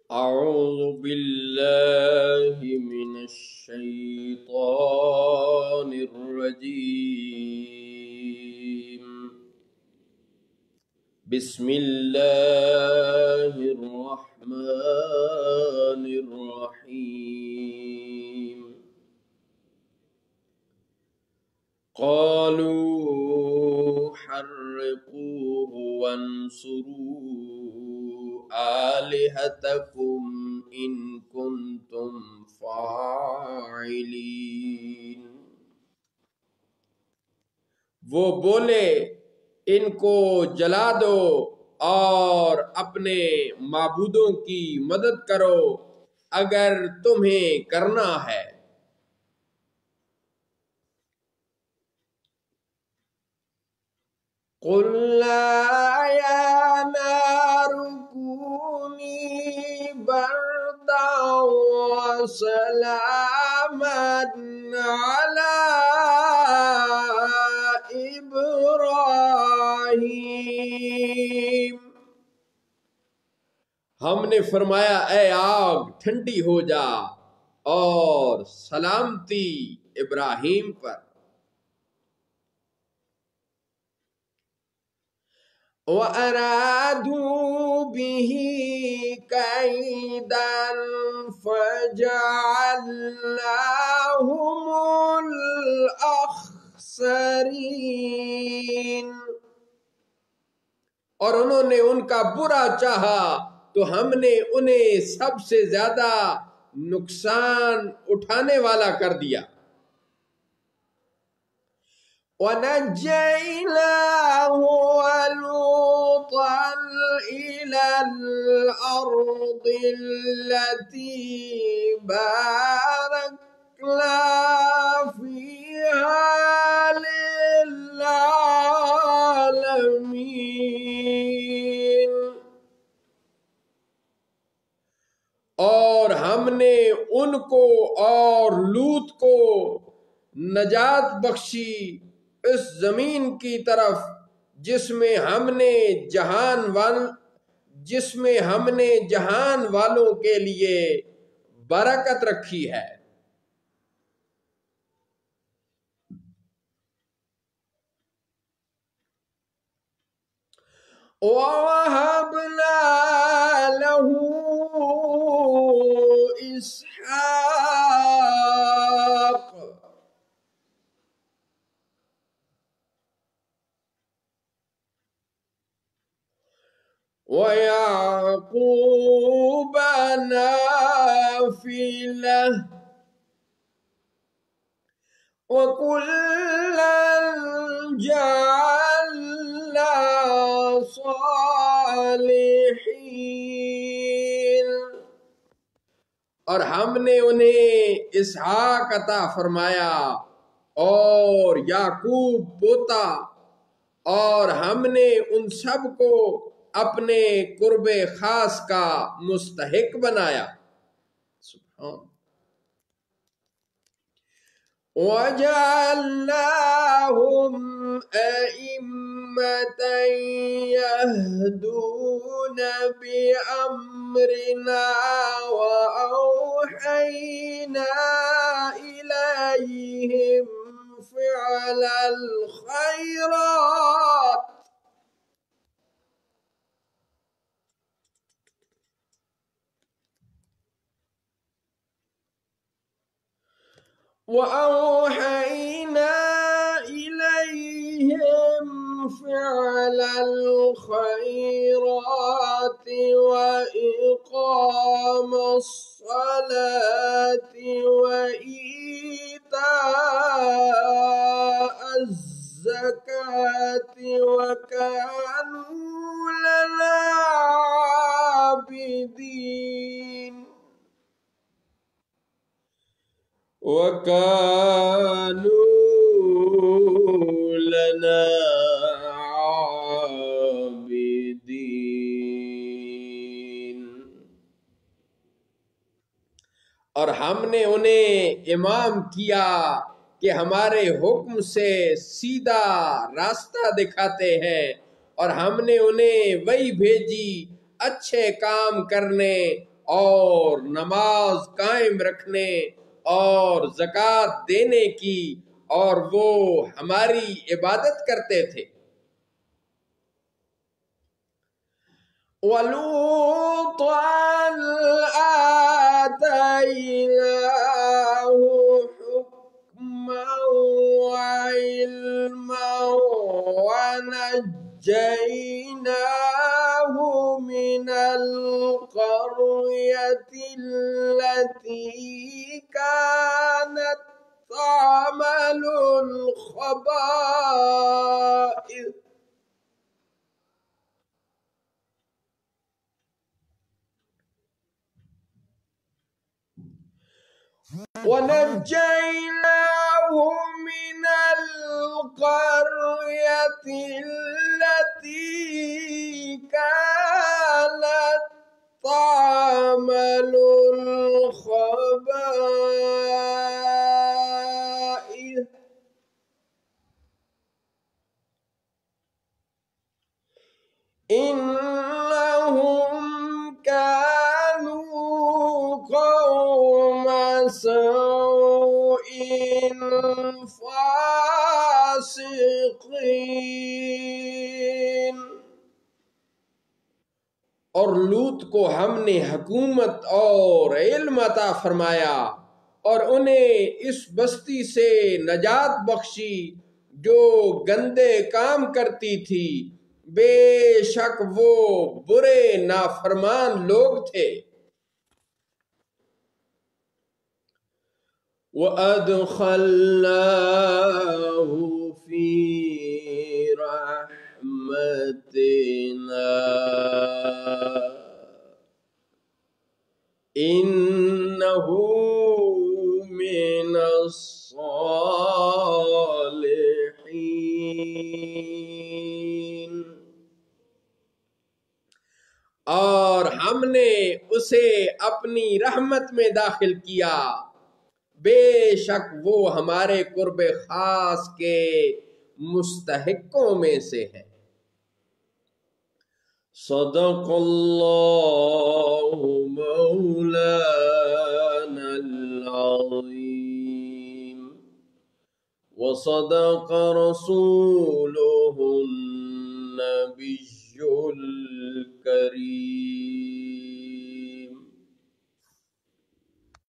अऊज़ु बिल्लाहि मिनश्शैतानिर्रजीम। बिस्मिल्लाहिर्रहमानिर्रहीम। क़ालू हर्रिक़ूहु वंसुरू आलिहतकुम इन कुन्तुम फ़ाइलीन। वो बोले, इनको जला दो और अपने माबूदों की मदद करो अगर तुम्हें करना है। कुल्ला या नारु कूनी बर्दन व सलामन अला इब्राहीम। हमने फरमाया, ए आग ठंडी हो जा और सलामती इब्राहीम पर। वअरादू बिही कैदन फजअलनाहुमुल अखसरीन। और उन्होंने उनका बुरा चाहा तो हमने उन्हें सबसे ज्यादा नुकसान उठाने वाला कर दिया। वनज्जयनाहु वलूतन इलल अर्दिल्लती बारकना फीहा लिल्लालमीन। और हमने उनको और लूत को नजात बख्शी इस जमीन की तरफ जिसमें हमने जहान वालों के लिए बरकत रखी है। ववहबना लहू इसहाक वयाकूब नाफिलह वकुल्लन जअलना सालिहीन। और हमने उन्हें इसहाक अता फरमाया और याकूब पोता, और हमने उन सब को अपने कुर्बे खास का मुस्तहिक बनाया। सुभान। वजअलनाहुम अइम्मतन यहदून बिअम्रिना वअौहैना इलैहिम फ़िअलल खैरात وأوحينا إليهم فعل الخيرات وإقام الصلاة وإيتاء الزكاة وكانوا لنا عابدين وكانوا لنا عابدين। और हमने उन्हें इमाम किया कि हमारे हुक्म से सीधा रास्ता दिखाते हैं, और हमने उन्हें वही भेजी अच्छे काम करने और नमाज कायम रखने और ज़कात देने की, और वो हमारी इबादत करते थे। वलूतन आतैनाहु हुक्मन व इल्मन व नज्जैनाहु मिनल क़र्यतिल्लती कानत तामलुल ख़बाइस वनज्जैनाहु मिनल क़र्यतिल्लती कानत तामलुल ख़बाइस इन्नहुम कानू कौम सौइन फासिकीन। और लूत को हमने हुकूमत और इल्म अता फरमाया और उन्हें इस बस्ती से नजात बख्शी जो गंदे काम करती थी। बेशक वो बुरे नाफरमान लोग थे। वअदखलनाहु फी रहमतिना इन्नहु मिनस सालिहीन। और हमने उसे अपनी रहमत में दाखिल किया, बेशक वो हमारे कुर्बे खास के मुस्तहिकों में से है। सदक़ल्लाहु मौलानल अज़ीम व सदक़ रसूलुहुन नबियुल करीम।